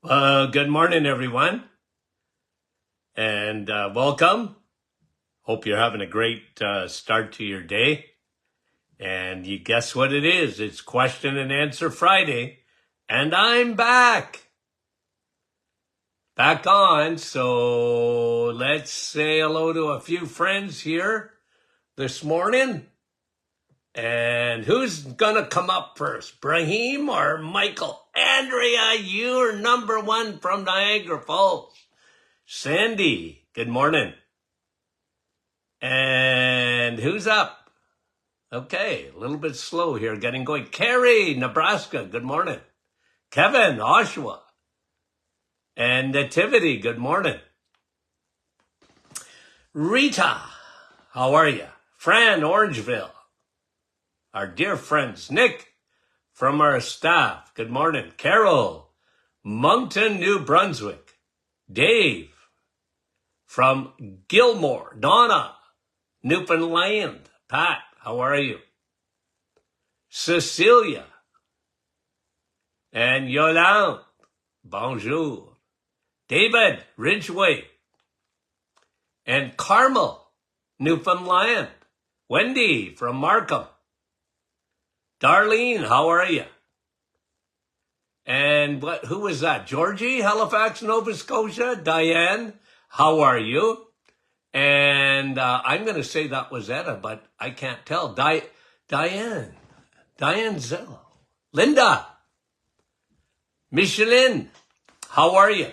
Good morning, everyone, and welcome. Hope you're having a great start to your day. And you guess what it is? It's Question and Answer Friday, and I'm back on. So let's say hello to a few friends here this morning. And who's gonna come up first, Brahim or Michael? Andrea, you're number one from Niagara Falls. Sandy, good morning. And who's up? Okay, a little bit slow here, getting going. Carrie, Nebraska, good morning. Kevin, Oshawa. And Nativity, good morning. Rita, how are you? Fran, Orangeville. Our dear friends. Nick, from our staff, good morning. Carol, Moncton, New Brunswick. Dave, from Gilmore. Donna, Newfoundland. Pat, how are you? Cecilia and Yolande, bonjour. David, Ridgeway, and Carmel, Newfoundland. Wendy from Markham. Darlene, how are you? And who was that? Georgie, Halifax, Nova Scotia. Diane, how are you? And I'm going to say that was Etta, but I can't tell. Diane Zello. Linda, Micheline, how are you?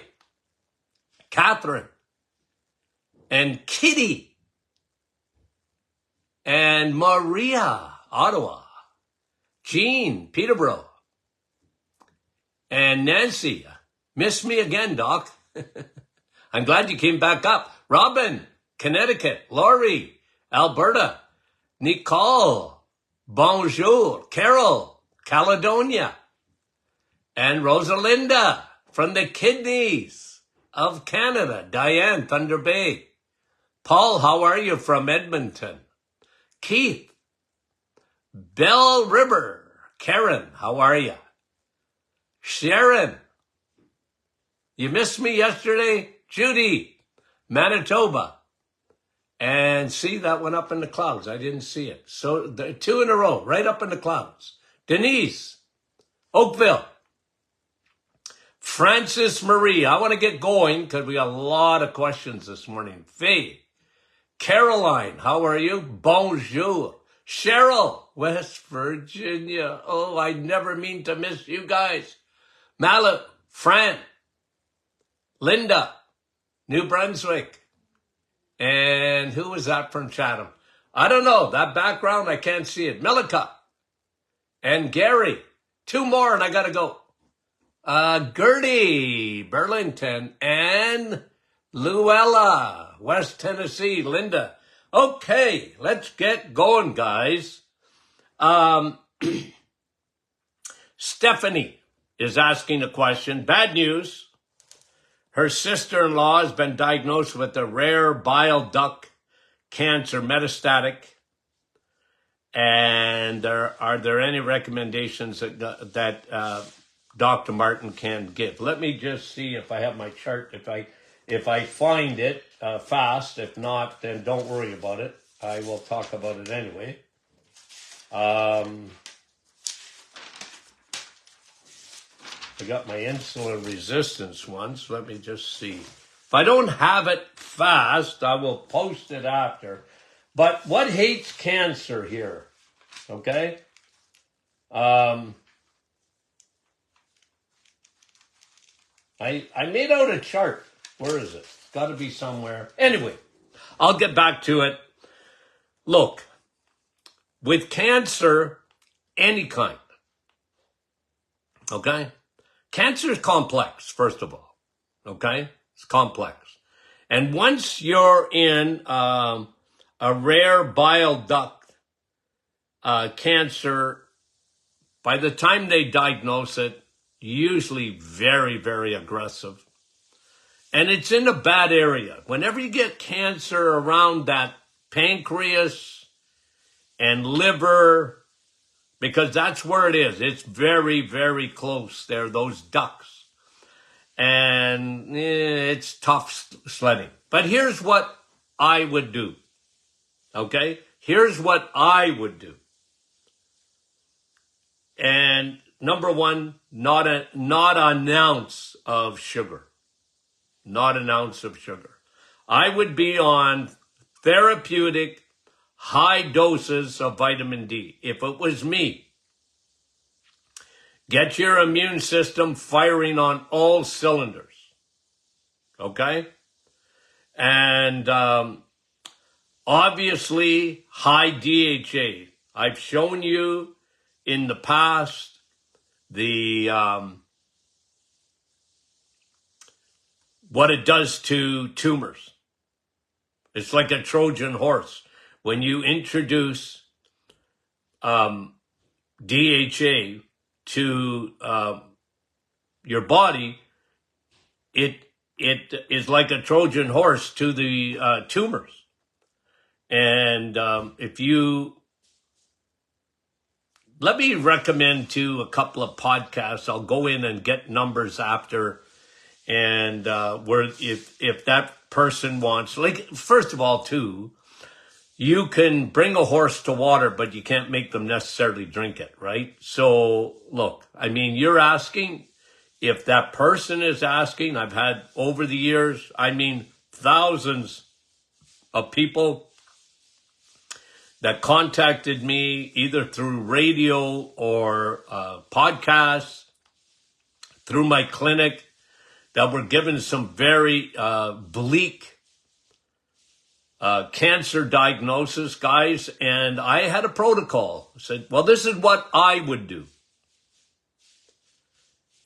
Catherine, and Kitty, and Maria, Ottawa. Jean, Peterborough, and Nancy. Miss me again, Doc. I'm glad you came back up. Robin, Connecticut. Laurie, Alberta. Nicole, bonjour. Carol, Caledonia. And Rosalinda from the Kidneys of Canada. Diane, Thunder Bay. Paul, how are you from Edmonton? Keith, Bell River. Karen, how are you? Sharon, you missed me yesterday? Judy, Manitoba. And see, that went up in the clouds. I didn't see it. So the two in a row, right up in the clouds. Denise, Oakville. Francis Marie, I want to get going because we got a lot of questions this morning. Faye, Caroline, how are you? Bonjour. Cheryl, West Virginia. Oh, I never mean to miss you guys. Mallet, Fran, Linda, New Brunswick. And who was that from Chatham? I don't know. That background, I can't see it. Millica and Gary. Two more and I got to go. Gertie, Burlington, and Luella, West Tennessee. Linda. Okay, let's get going, guys. Stephanie is asking a question. Bad news. Her sister-in-law has been diagnosed with a rare bile duct cancer, metastatic. And are there any recommendations that Dr. Martin can give? Let me just see if I have my chart. If I find it fast. If not, then don't worry about it. I will talk about it anyway. I got my insulin resistance ones. Let me just see. If I don't have it fast, I will post it after. But what hates cancer here? Okay? I made out a chart. Where is it? It's got to be somewhere. Anyway, I'll get back to it. Look, with cancer, any kind, okay? Cancer is complex, first of all, okay? It's complex. And once you're in a rare bile duct cancer, by the time they diagnose it, usually very, very aggressive. And it's in a bad area. Whenever you get cancer around that pancreas and liver, because that's where it is. It's very, very close there, those ducts. and it's tough sledding. But here's what I would do. Okay? Here's what I would do. And number one, not an ounce of sugar. Not an ounce of sugar. I would be on therapeutic high doses of vitamin D. If it was me, get your immune system firing on all cylinders. Okay? And obviously, high DHA. I've shown you in the past the what it does to tumors. It's like a Trojan horse. When you introduce DHA to your body, it is like a Trojan horse to the tumors. And if you let me recommend to a couple of podcasts, I'll go in and get numbers after. And where if that person wants, like, first of all, too, you can bring a horse to water, but you can't make them necessarily drink it, right? So, look, I mean, you're asking, if that person is asking, I've had over the years, I mean, thousands of people that contacted me either through radio or podcasts, through my clinic, that were given some very bleak cancer diagnosis, guys, and I had a protocol. I said, well, this is what I would do.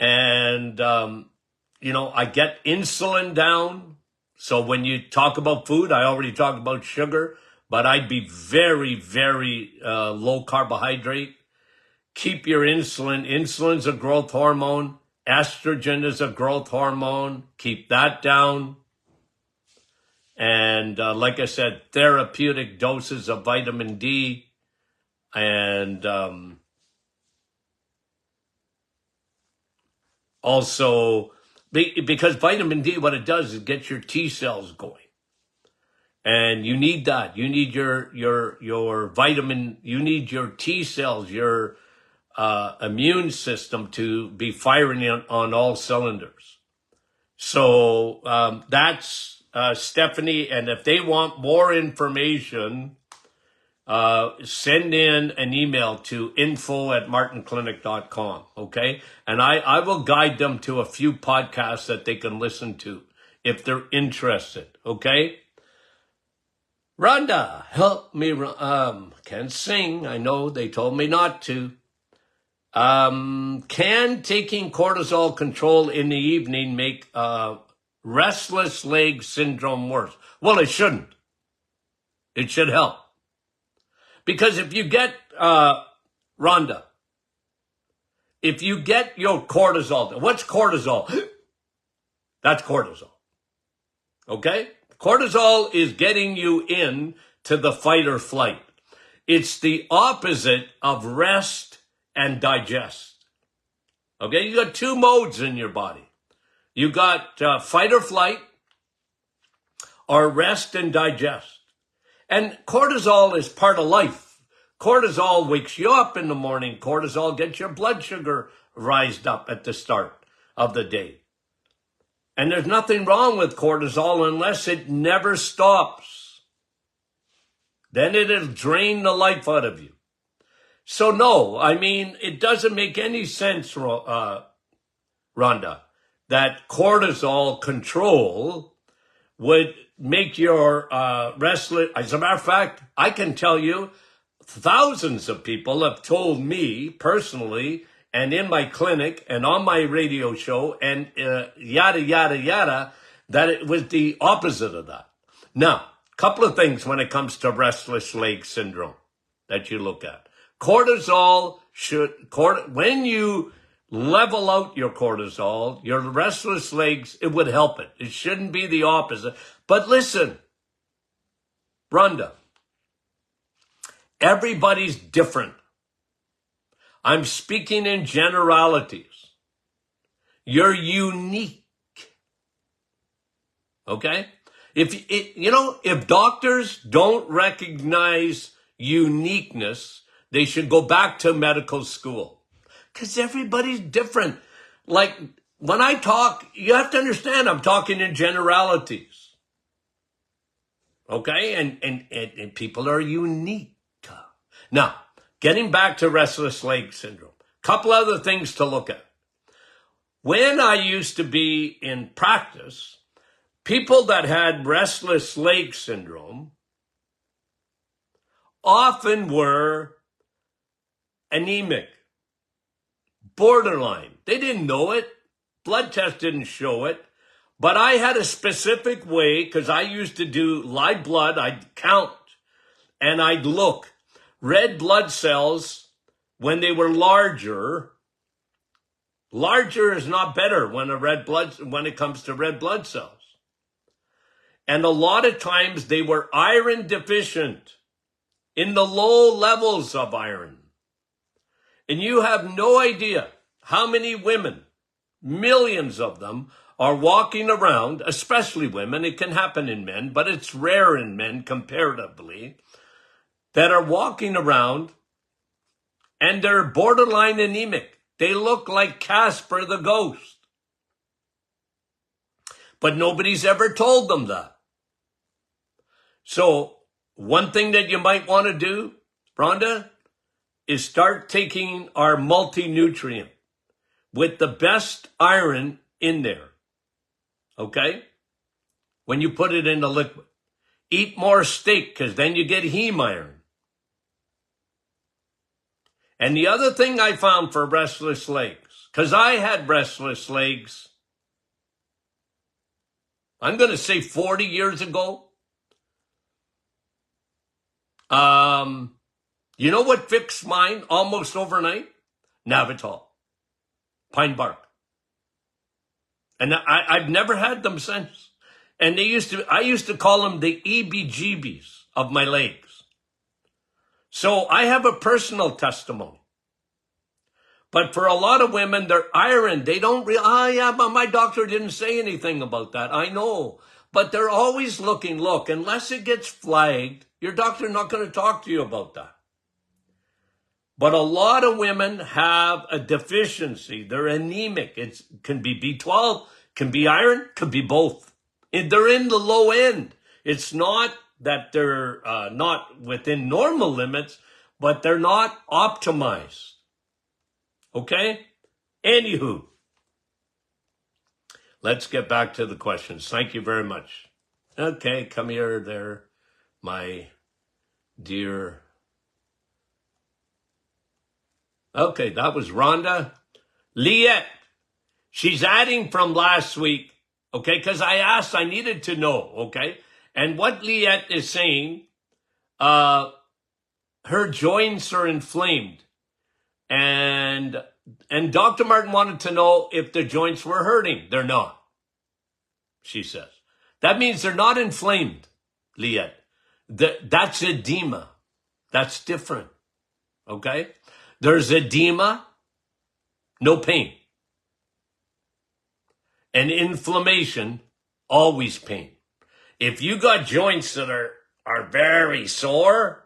And, I get insulin down. So when you talk about food, I already talked about sugar, but I'd be very, very low carbohydrate. Keep your insulin. Insulin's a growth hormone. Estrogen is a growth hormone. Keep that down. And like I said, therapeutic doses of vitamin D. And also, because vitamin D, what it does is get your T cells going. And you need that. You need your vitamin, you need your T cells, your immune system to be firing on all cylinders. So that's Stephanie. And if they want more information, send in an email to info@martinclinic.com. Okay. And I will guide them to a few podcasts that they can listen to if they're interested. Okay. Rhonda, help me. Can't sing. I know they told me not to. Can taking cortisol control in the evening make restless leg syndrome worse? Well, it shouldn't. It should help. Because if you get, Rhonda, if you get your cortisol, what's cortisol? That's cortisol. Okay? Cortisol is getting you in to the fight or flight. It's the opposite of rest and digest. Okay? You got two modes in your body. You got fight or flight, or rest and digest. And cortisol is part of life. Cortisol wakes you up in the morning. Cortisol gets your blood sugar rised up at the start of the day. And there's nothing wrong with cortisol unless it never stops. Then it'll drain the life out of you. So no, I mean, it doesn't make any sense, Rhonda, that cortisol control would make your restless. As a matter of fact, I can tell you, thousands of people have told me personally, and in my clinic and on my radio show and yada, yada, yada, that it was the opposite of that. Now, a couple of things when it comes to restless leg syndrome that you look at. Cortisol when you level out your cortisol, your restless legs, it would help it. It shouldn't be the opposite. But listen, Rhonda, everybody's different. I'm speaking in generalities. You're unique. Okay? If doctors don't recognize uniqueness, they should go back to medical school. Because everybody's different. Like, when I talk, you have to understand I'm talking in generalities. Okay? And people are unique. Now, getting back to restless leg syndrome, couple other things to look at. When I used to be in practice, people that had restless leg syndrome often were anemic, borderline. They didn't know it. Blood test didn't show it. But I had a specific way, because I used to do live blood. I'd count and I'd look. Red blood cells, when they were larger is not better when it comes to red blood cells. And a lot of times they were iron deficient, in the low levels of iron. And you have no idea how many women, millions of them, are walking around, especially women. It can happen in men, but it's rare in men comparatively, that are walking around and they're borderline anemic. They look like Casper the Ghost. But nobody's ever told them that. So one thing that you might want to do, Rhonda, is start taking our multi-nutrient with the best iron in there. Okay? When you put it in the liquid. Eat more steak, because then you get heme iron. And the other thing I found for restless legs, because I had restless legs, I'm going to say 40 years ago. You know what fixed mine almost overnight? Navital, pine bark. And I've never had them since. And I used to call them the EBGBs of my legs. So I have a personal testimony. But for a lot of women, their iron, they don't but my doctor didn't say anything about that. I know. But they're always looking, unless it gets flagged, your doctor's not going to talk to you about that. But a lot of women have a deficiency. They're anemic. It can be B12, can be iron, could be both. They're in the low end. It's not that they're not within normal limits, but they're not optimized. Okay? Anywho, let's get back to the questions. Thank you very much. Okay, come here there, my dear. Okay, that was Rhonda. Liette, she's adding from last week, okay, because I needed to know, okay? And what Liette is saying, her joints are inflamed. And Dr. Martin wanted to know if the joints were hurting. They're not, she says. That means they're not inflamed, Liette. That's edema. That's different, okay? There's edema, no pain. And inflammation, always pain. If you got joints that are very sore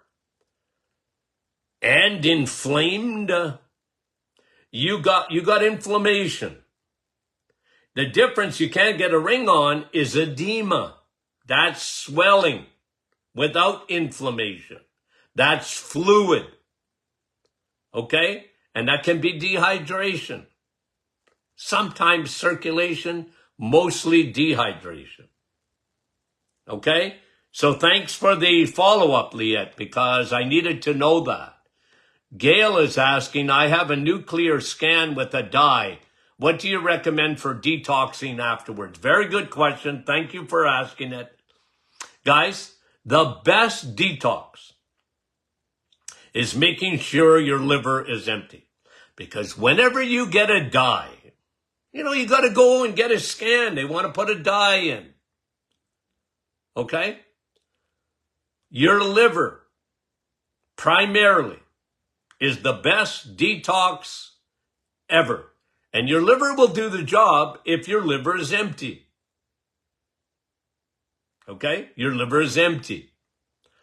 and inflamed, you got inflammation. The difference you can't get a ring on is edema. That's swelling without inflammation. That's fluid. Okay? And that can be dehydration. Sometimes circulation, mostly dehydration. Okay? So thanks for the follow-up, Liette, because I needed to know that. Gail is asking, I have a nuclear scan with a dye. What do you recommend for detoxing afterwards? Very good question. Thank you for asking it. Guys, the best detox is making sure your liver is empty. Because whenever you get a dye, you got to go and get a scan. They want to put a dye in. Okay? Your liver, primarily, is the best detox ever. And your liver will do the job if your liver is empty. Okay? Your liver is empty.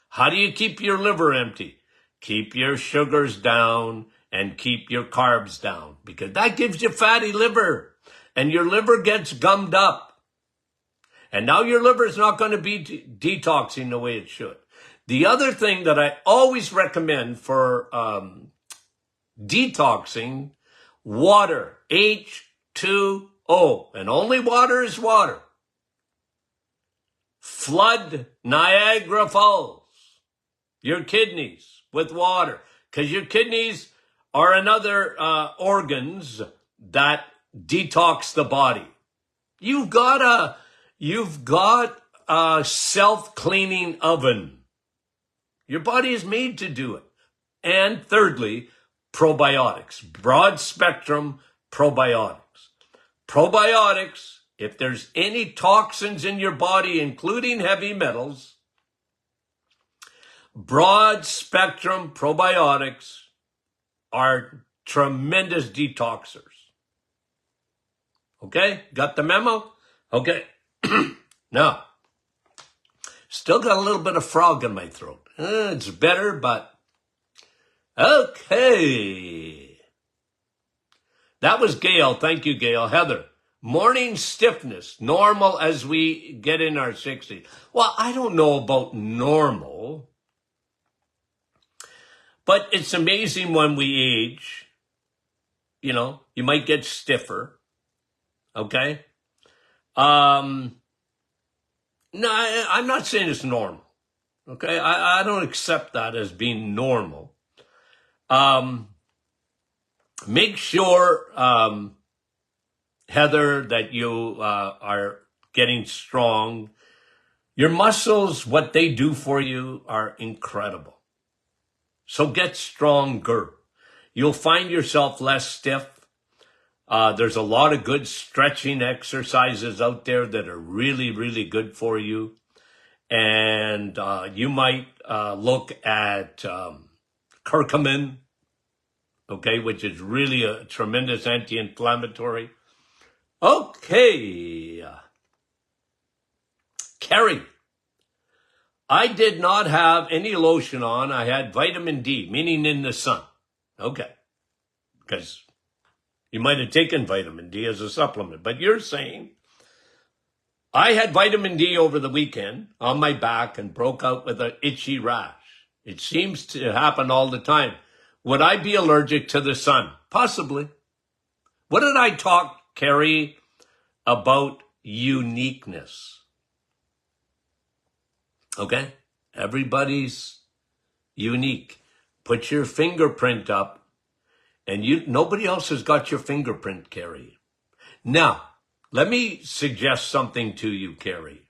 How do you keep your liver empty? Keep your sugars down and keep your carbs down, because that gives you fatty liver, and your liver gets gummed up. And now your liver is not going to be detoxing the way it should. The other thing that I always recommend for detoxing, water, H2O, and only water is water. Flood Niagara Falls, your kidneys with water, because your kidneys are another organs that detox the body. You've got a self-cleaning oven. Your body is made to do it. And thirdly, probiotics, broad spectrum probiotics. Probiotics, if there's any toxins in your body, including heavy metals, broad spectrum probiotics are tremendous detoxers. Okay, got the memo? Okay, now, still got a little bit of frog in my throat. It's better, but okay. That was Gail. Thank you, Gail. Heather, morning stiffness, normal as we get in our 60s. Well, I don't know about normal, but it's amazing when we age, you might get stiffer. Okay? No, I'm not saying it's normal. Okay? I don't accept that as being normal. Make sure, Heather, that you are getting strong. Your muscles, what they do for you are incredible. So get stronger. You'll find yourself less stiff. There's a lot of good stretching exercises out there that are really, really good for you. And you might look at curcumin, okay, which is really a tremendous anti-inflammatory. Okay. Carrie, I did not have any lotion on. I had vitamin D, meaning in the sun. Okay. Because you might have taken vitamin D as a supplement, but you're saying I had vitamin D over the weekend on my back and broke out with an itchy rash. It seems to happen all the time. Would I be allergic to the sun? Possibly. What did I talk, Carrie, about uniqueness? Okay? Everybody's unique. Put your fingerprint up. And nobody else has got your fingerprint, Carrie. Now, let me suggest something to you, Carrie.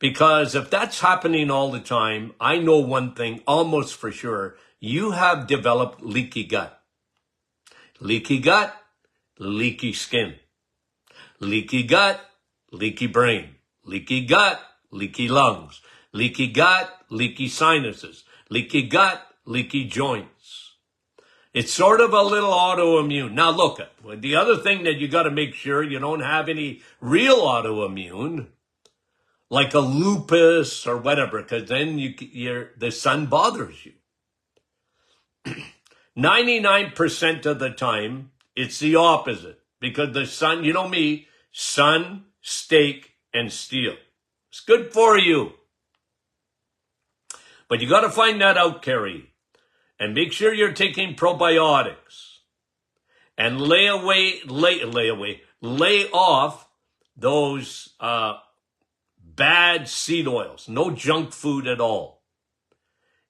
Because if that's happening all the time, I know one thing almost for sure. You have developed leaky gut. Leaky gut, leaky skin. Leaky gut, leaky brain. Leaky gut, leaky lungs. Leaky gut, leaky sinuses. Leaky gut, leaky joints. It's sort of a little autoimmune. Now look, the other thing that you got to make sure you don't have any real autoimmune, like a lupus or whatever, because then the sun bothers you. 99% of the time, it's the opposite, because the sun, you know me, sun, steak, and steel. It's good for you. But you got to find that out, Carrie. And make sure you're taking probiotics. And lay off those bad seed oils. No junk food at all.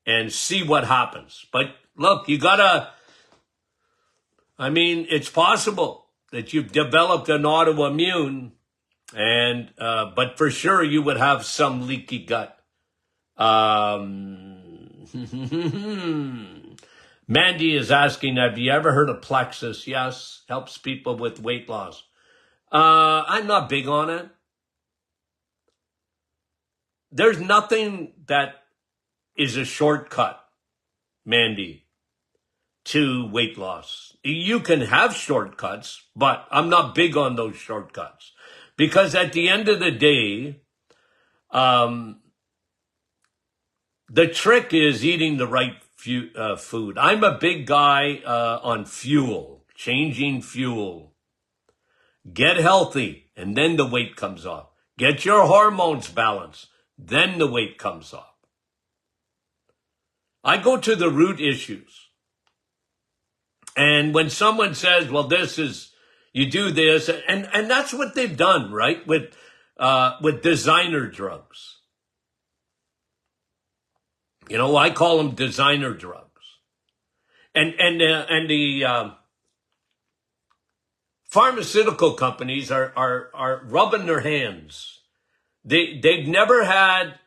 And see what happens. But look, it's possible that you've developed an autoimmune, and but for sure you would have some leaky gut. Mandy is asking, have you ever heard of Plexus? Yes, helps people with weight loss. I'm not big on it. There's nothing that is a shortcut, Mandy, to weight loss. You can have shortcuts, but I'm not big on those shortcuts. Because at the end of the day, Um, the trick is eating the right food. I'm a big guy on fuel, changing fuel. Get healthy, and then the weight comes off. Get your hormones balanced, then the weight comes off. I go to the root issues. And when someone says, well, you do this, and that's what they've done, right? With designer drugs. You know, I call them designer drugs. And the pharmaceutical companies are rubbing their hands. They've never had,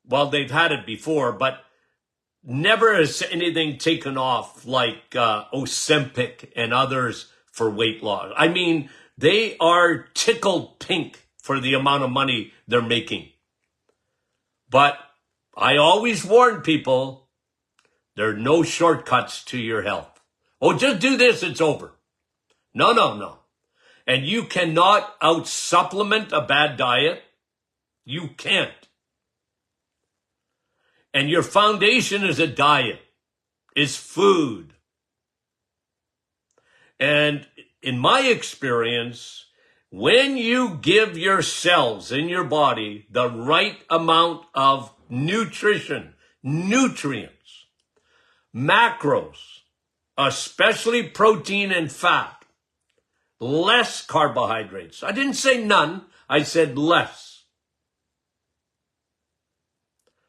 well, they've had it before, but never has anything taken off like Ozempic and others for weight loss. I mean, they are tickled pink for the amount of money they're making. But I always warn people, there are no shortcuts to your health. Oh, just do this, it's over. No. And you cannot out-supplement a bad diet. You can't. And your foundation is a diet, is food. And in my experience, when you give your cells in your body the right amount of nutrition, nutrients, macros, especially protein and fat, less carbohydrates. I didn't say none, I said less.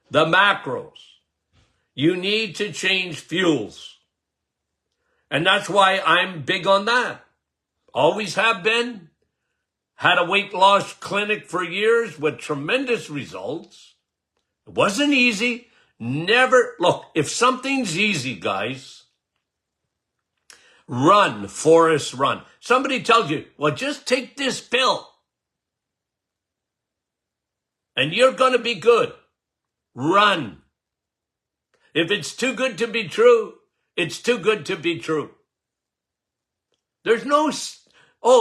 The macros. You need to change fuels. And that's why I'm big on that. Always have been. Had a weight loss clinic for years with tremendous results. It wasn't easy. Never, look, if something's easy, guys, run, Forrest, run. Somebody tells you, well, just take this pill and you're going to be good. Run. If it's too good to be true, it's too good to be true. There's no,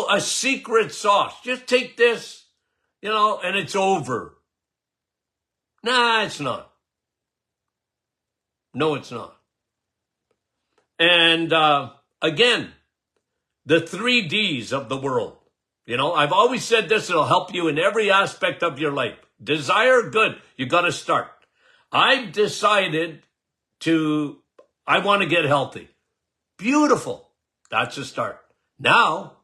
a secret sauce. Just take this, and it's over. Nah, it's not. No, it's not. And again, the 3 Ds of the world. I've always said this, it'll help you in every aspect of your life. Desire, good. You got to start. I've decided I want to get healthy. Beautiful. That's a start. Now,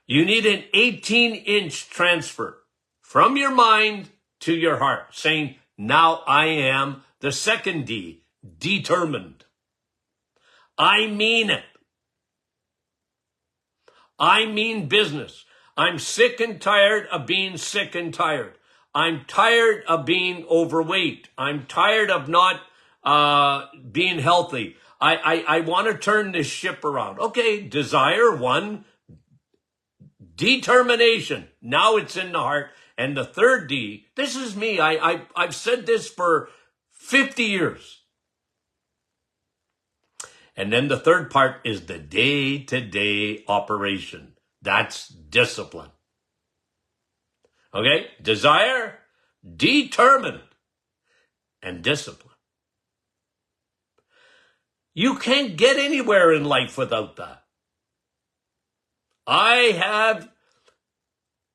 you need an 18-inch transfer from your mind to your heart, saying, now I am the second D, determined. I mean it. I mean business. I'm sick and tired of being sick and tired. I'm tired of being overweight. I'm tired of not being healthy. I want to turn this ship around. Okay, desire, 1. Determination. Now it's in the heart. And the 3rd D, this is me. I've said this for 50 years. And then the 3rd part is the day-to-day operation. That's discipline. Okay? Desire, determined, and discipline. You can't get anywhere in life without that. I have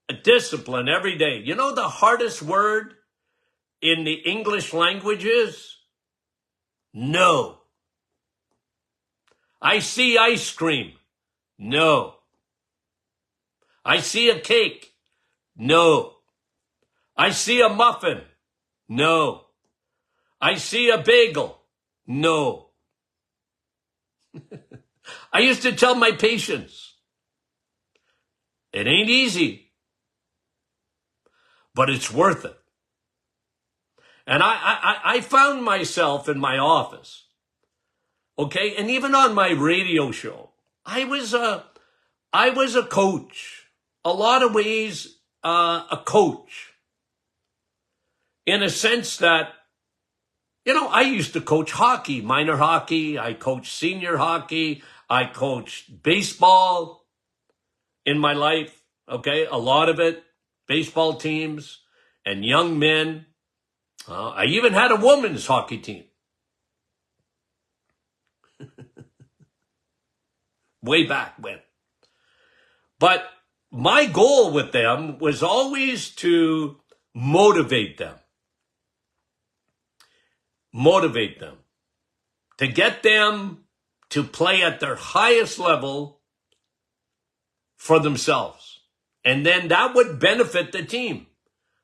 a discipline every day. You know the hardest word in the English language is? No. I see ice cream. No. I see a cake. No. I see a muffin. No. I see a bagel. No. I used to tell my patients, it ain't easy, but it's worth it. And I found myself in my office, okay, and even on my radio show, I was a coach, a lot of ways, a coach, in a sense that, I used to coach hockey, minor hockey. I coached senior hockey. I coached baseball in my life, okay, a lot of it, baseball teams. and young men. I even had a women's hockey team. Way back when. But my goal with them was always to motivate them. Motivate them. To get them to play at their highest level for themselves. And then that would benefit the team.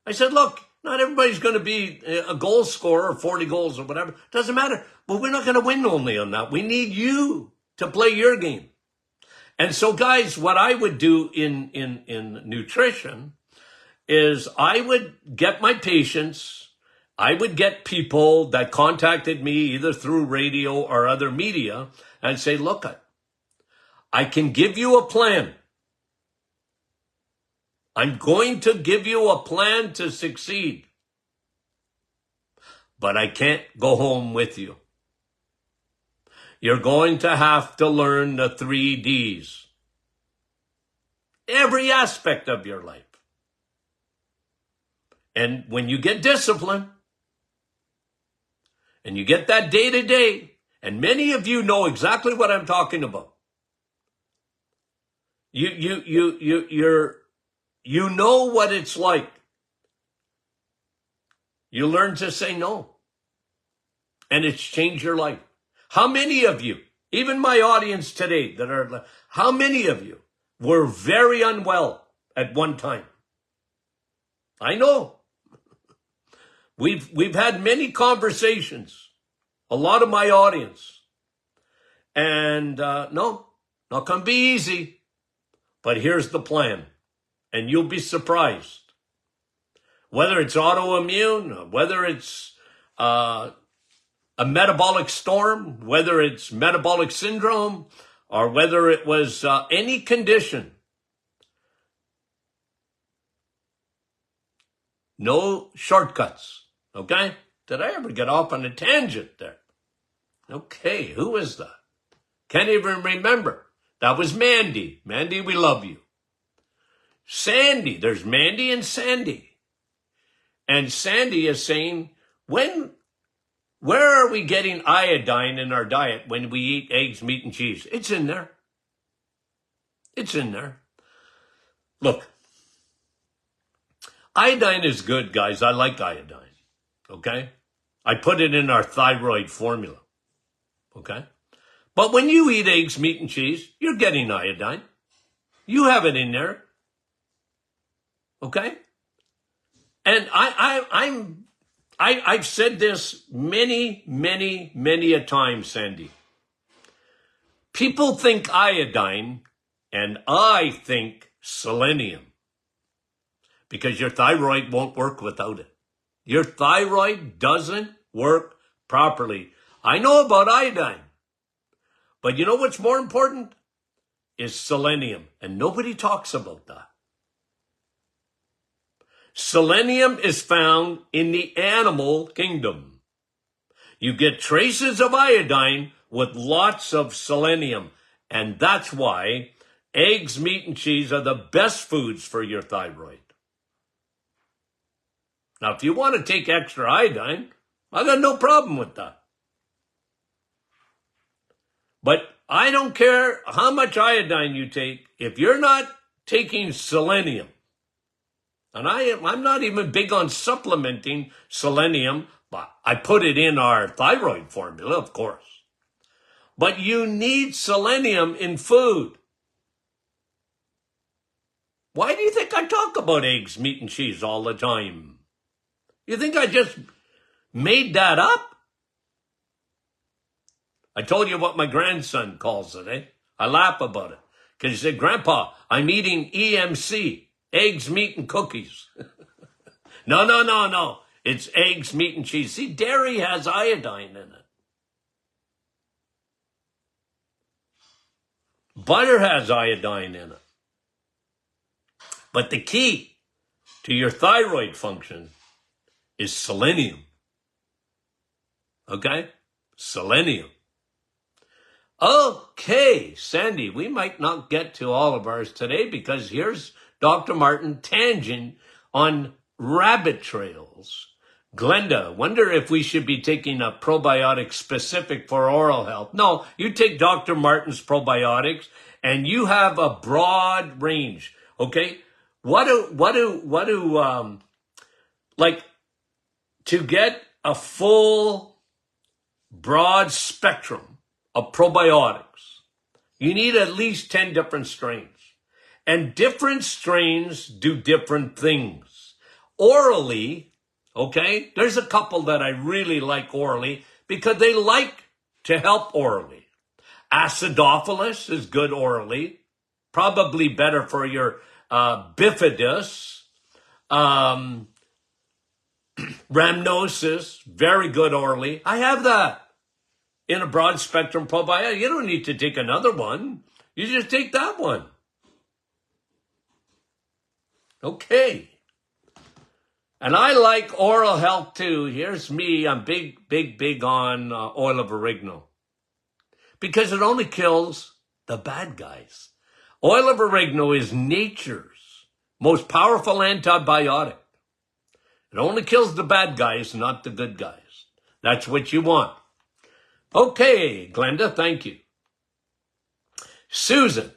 I said, look, not everybody's going to be a goal scorer, 40 goals or whatever. Doesn't matter. But we're not going to win only on that. We need you to play your game. And so, guys, what I would do in nutrition is I would get my patients, I would get people that contacted me either through radio or other media and say, look, I can give you a plan. I'm going to give you a plan to succeed, but I can't go home with you. You're going to have to learn the 3 Ds. Every aspect of your life. And when you get discipline, and you get that day to day, and many of you know exactly what I'm talking about. You know what it's like. You learn to say no. And it's changed your life. How many of you, even my audience today, how many of you were very unwell at one time? I know. We've had many conversations, a lot of my audience. And no, not going to be easy. But here's the plan. And you'll be surprised. Whether it's autoimmune, whether it's a metabolic storm, whether it's metabolic syndrome, or whether it was any condition. No shortcuts, okay? Did I ever get off on a tangent there? Okay, who is that? Can't even remember. That was Mandy. Mandy, we love you. Sandy, there's Mandy and Sandy. And Sandy is saying, where are we getting iodine in our diet when we eat eggs, meat, and cheese? It's in there. It's in there. Look, iodine is good, guys. I like iodine, okay? I put it in our thyroid formula, okay? But when you eat eggs, meat, and cheese, you're getting iodine. You have it in there, okay? And I've said this many a time, Sandy. People think iodine, and I think selenium. Because your thyroid won't work without it. Your thyroid doesn't work properly. I know about iodine. But you know what's more important? Is selenium. And nobody talks about that. Selenium is found in the animal kingdom. You get traces of iodine with lots of selenium. And that's why eggs, meat, and cheese are the best foods for your thyroid. Now, if you want to take extra iodine, I got no problem with that. But I don't care how much iodine you take, if you're not taking selenium. And I'm not even big on supplementing selenium, but I put it in our thyroid formula, of course. But you need selenium in food. Why do you think I talk about eggs, meat, and cheese all the time? You think I just made that up? I told you what my grandson calls it, eh? I laugh about it. Because he said, Grandpa, I'm eating EMC. Eggs, meat, and cookies. No. It's eggs, meat, and cheese. See, dairy has iodine in it. Butter has iodine in it. But the key to your thyroid function is selenium. Okay? Selenium. Okay, Sandy, we might not get to all of ours today because here's Dr. Martin tangent on rabbit trails. Glenda, wonder if we should be taking a probiotic specific for oral health. No, you take Dr. Martin's probiotics and you have a broad range. Okay. Like to get a full broad spectrum of probiotics, you need at least 10 different strains. And different strains do different things. Orally, okay, there's a couple that I really like orally because they like to help orally. Acidophilus is good orally, probably better for your bifidus. Rhamnosus, very good orally. I have that in a broad spectrum probiotic. You don't need to take another one. You just take that one. Okay. And I like oral health too. Here's me. I'm big on oil of oregano. Because it only kills the bad guys. Oil of oregano is nature's most powerful antibiotic. It only kills the bad guys, not the good guys. That's what you want. Okay, Glenda, thank you. Susan,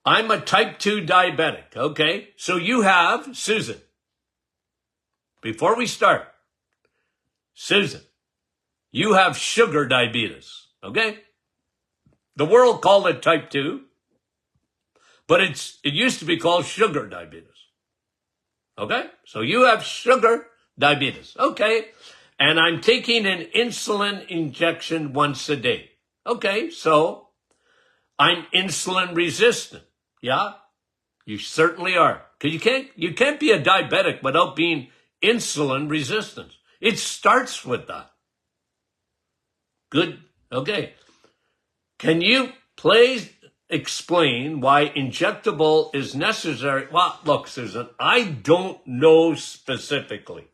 I'm a type 2 diabetic. Okay, so you have, Susan, before we start, Susan, you have sugar diabetes. Okay? The world called it type 2, but it used to be called sugar diabetes. Okay? So you have sugar diabetes. Okay. And I'm taking an insulin injection once a day. Okay. So I'm insulin resistant. Yeah. You certainly are. Because you can't be a diabetic without being insulin resistant. It starts with that. Good. Okay. Can you please explain why injectable is necessary? Well, look, Susan, I don't know specifically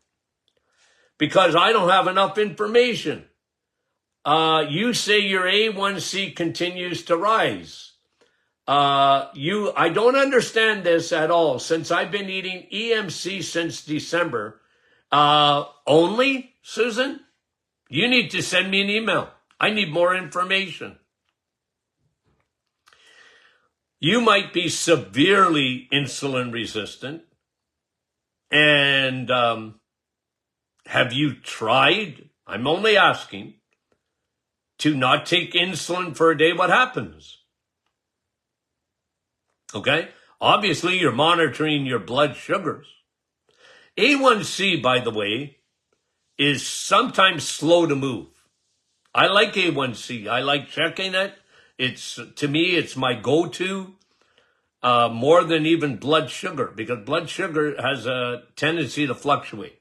because I don't have enough information. You say your A1C continues to rise. I don't understand this at all. Since I've been eating EMC since December, only, Susan, you need to send me an email. I need more information. You might be severely insulin resistant. And have you tried, I'm only asking, to not take insulin for a day? What happens? Okay? Obviously, you're monitoring your blood sugars. A1C, by the way, is sometimes slow to move. I like A1C. I like checking it. To me, it's my go-to more than even blood sugar because blood sugar has a tendency to fluctuate.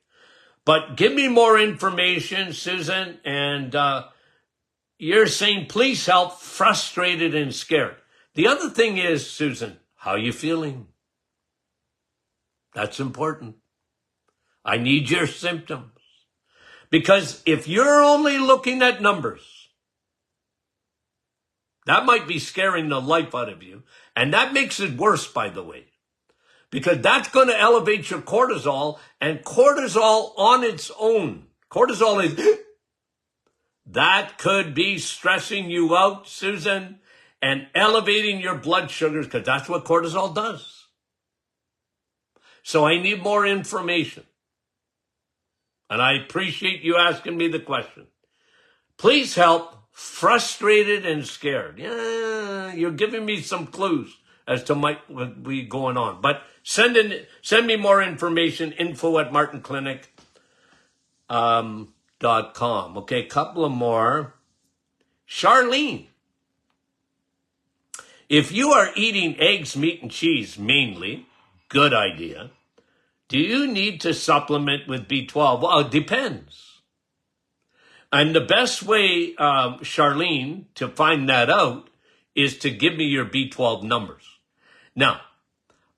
But give me more information, Susan. And you're saying, please help, frustrated and scared. The other thing is, Susan, how are you feeling? That's important. I need your symptoms. Because if you're only looking at numbers, that might be scaring the life out of you. And that makes it worse, by the way. Because that's going to elevate your cortisol. And cortisol on its own, cortisol is, that could be stressing you out, Susan, and elevating your blood sugars, because that's what cortisol does. So I need more information. And I appreciate you asking me the question. Please help. Frustrated and scared. Yeah, you're giving me some clues as to what be going on. But send me more information, info@martinclinic.com. Okay, a couple of more. Charlene, if you are eating eggs, meat, and cheese mainly, good idea. Do you need to supplement with B12? Well, it depends. And the best way, Charlene, to find that out is to give me your B12 numbers. Now,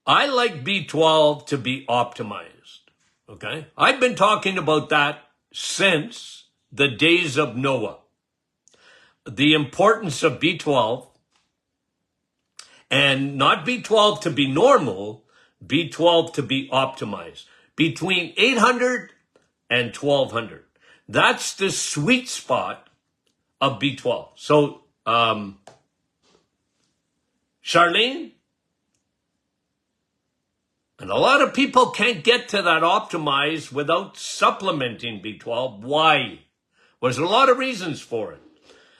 I like B12 to be optimized, okay? I've been talking about that since the days of Noah. The importance of B12, and not B12 to be normal, B12 to be optimized. between 800 and 1200. That's the sweet spot of B12. So, Charlene, and a lot of people can't get to that optimized without supplementing B12. Why? There's a lot of reasons for it.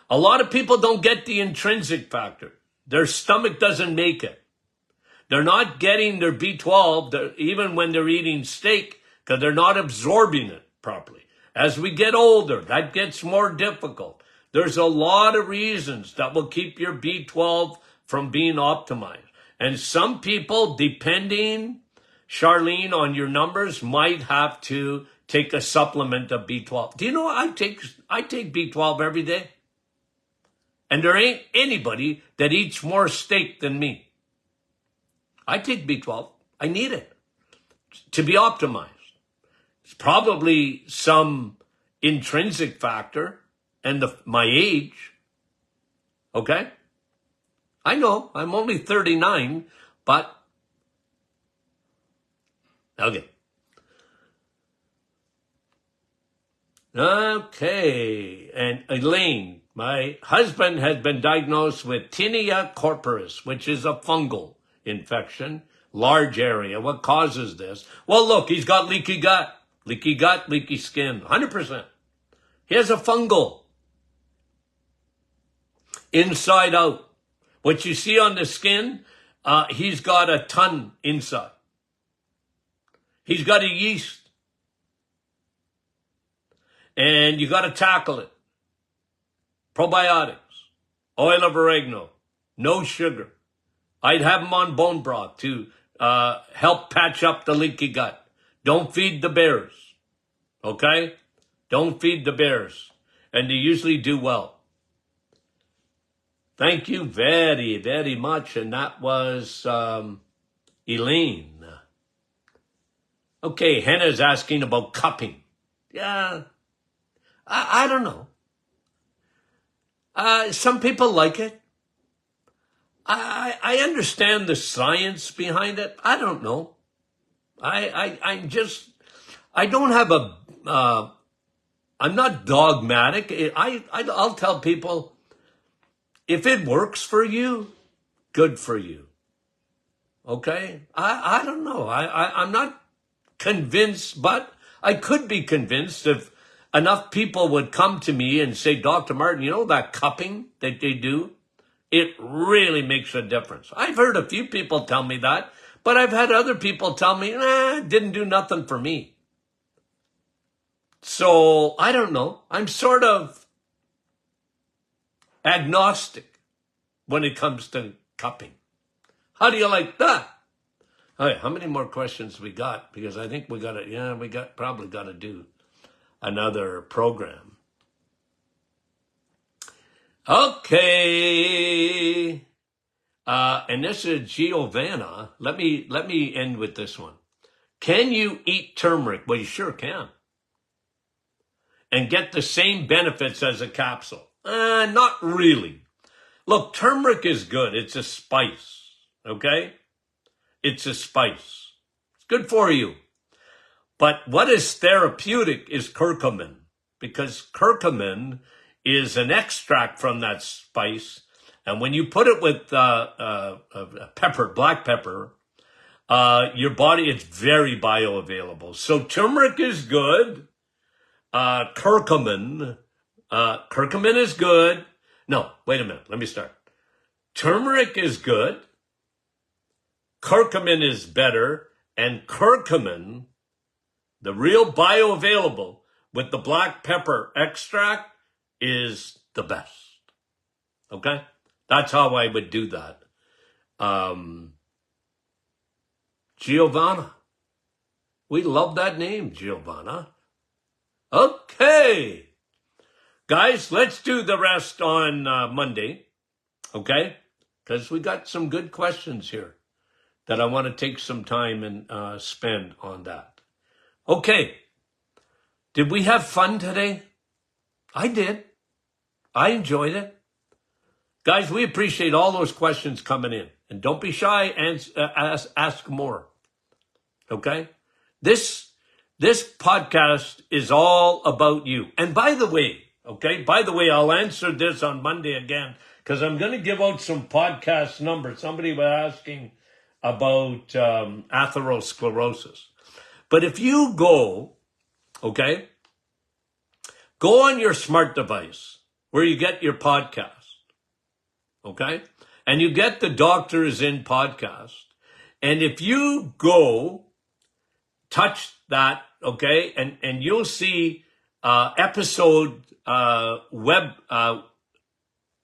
A lot of people don't get the intrinsic factor. Their stomach doesn't make it. They're not getting their B12 even when they're eating steak because they're not absorbing it properly. As we get older, that gets more difficult. There's a lot of reasons that will keep your B12 from being optimized. And some people, depending, Charlene, on your numbers, might have to take a supplement of B12. Do you know I take B12 every day? And there ain't anybody that eats more steak than me. I take B12. I need it to be optimized. It's probably some intrinsic factor and my age. Okay? I know, I'm only 39, but okay. Okay, and Elaine, my husband has been diagnosed with tinea corporis, which is a fungal infection, large area. What causes this? Well, look, he's got leaky gut, leaky skin, 100%. He has a fungal inside out. What you see on the skin, he's got a ton inside. He's got a yeast. And you got to tackle it. Probiotics, oil of oregano, no sugar. I'd have him on bone broth to help patch up the leaky gut. Don't feed the bears, okay? Don't feed the bears. And they usually do well. Thank you very, very much. And that was Elaine. Okay, Hannah's asking about cupping. Yeah, I don't know. Some people like it. I understand the science behind it. I don't know. I don't have I'm not dogmatic. I'll tell people, if it works for you, good for you. Okay? I don't know. I'm not convinced, but I could be convinced if enough people would come to me and say, Dr. Martin, you know that cupping that they do? It really makes a difference. I've heard a few people tell me that, but I've had other people tell me, it didn't do nothing for me. So, I don't know. I'm sort of agnostic when it comes to cupping. How do you like that? All right, how many more questions we got? Because I think we probably got to do another program. Okay. And this is Giovanna. Let me end with this one. Can you eat turmeric? Well, you sure can. And get the same benefits as a capsule. Not really. Look, turmeric is good. It's a spice, okay? It's a spice. It's good for you. But what is therapeutic is curcumin, because curcumin is an extract from that spice. And when you put it with pepper, black pepper, your body, it's very bioavailable. So turmeric is good. Curcumin is good. No, wait a minute. Let me start. Turmeric is good. Curcumin is better. And curcumin, the real bioavailable with the black pepper extract, is the best. Okay? That's how I would do that. Giovanna. We love that name, Giovanna. Okay. Guys, let's do the rest on Monday. Okay? Because we got some good questions here that I want to take some time and spend on that. Okay. Did we have fun today? I did. I enjoyed it. Guys, we appreciate all those questions coming in. And don't be shy and ask more. Okay? This This podcast is all about you. And by the way, I'll answer this on Monday again, because I'm going to give out some podcast numbers. Somebody was asking about atherosclerosis. But if you go on your smart device where you get your podcast, and you get the Doctors In podcast, and if you go touch that, and you'll see episode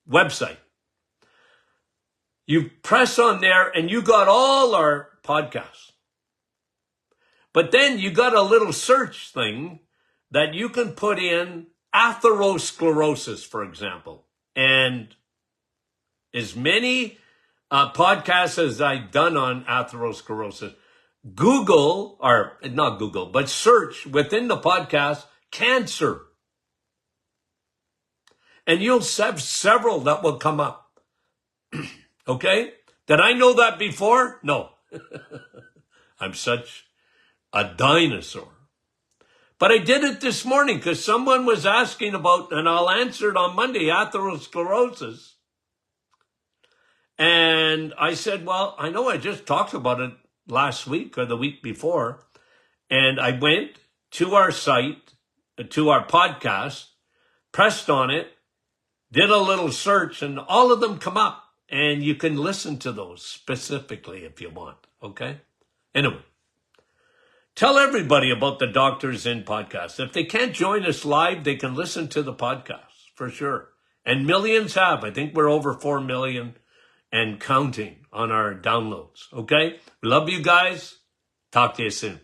website. You press on there and you got all our podcasts. But then you got a little search thing that you can put in atherosclerosis, for example. And as many podcasts as I've done on atherosclerosis, search within the podcast cancer. And you'll have several that will come up. Okay? Did I know that before? No. I'm such a dinosaur. But I did it this morning because someone was asking about, and I'll answer it on Monday, atherosclerosis. And I said, well, I know I just talked about it last week or the week before. And I went to our site, to our podcast, pressed on it, did a little search, and all of them come up. And you can listen to those specifically if you want, okay? Anyway, tell everybody about the Doctors In podcast. If they can't join us live, they can listen to the podcast, for sure. And millions have. I think we're over 4 million and counting on our downloads, okay? Love you guys. Talk to you soon.